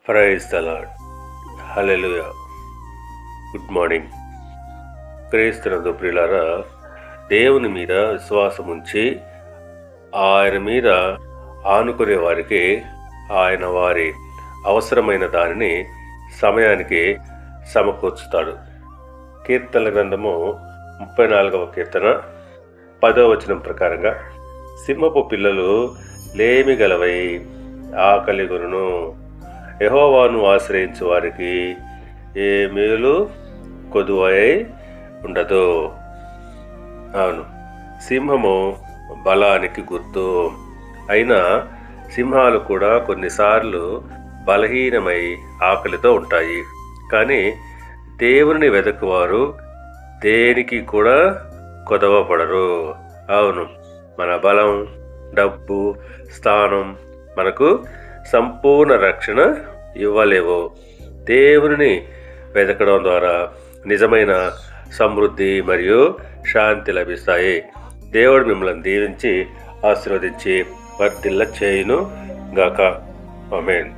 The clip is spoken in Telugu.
Praise the lord. Hallelujah. Good morning. క్రీస్తునందు ప్రియులారా, దేవుని మీద విశ్వాసం ఉంచి ఆయన మీద ఆనుకునే వారికి ఆయన వారి అవసరమైన దానిని సమయానికి సమకూర్చుతాడు. కీర్తనల గ్రంథము 34వ కీర్తన 10వ వచనం ప్రకారంగా, సింహపు పిల్లలు లేమి గలవై ఆకలిగొనును, యెహోవాను ఆశ్రయించు వారికి ఏ మేలు కొదువై ఉండదు. అవును, సింహము బలానికి గుర్తు. అయినా సింహాలు కూడా కొన్నిసార్లు బలహీనమై ఆకలితో ఉంటాయి. కానీ దేవుని వెదకువారు దేనికి కూడా కొదవపడరు. అవును, మన బలం, డబ్బు, స్థానం మనకు సంపూర్ణ రక్షణ ఇవ్వలేవు. దేవుని వెతకడం ద్వారా నిజమైన సమృద్ధి మరియు శాంతి లభిస్తాయి. దేవుడు మిమ్మల్ని దీవించి ఆశీర్వదించి వర్ధిల్ల చేయును గాక. ఆమేన్.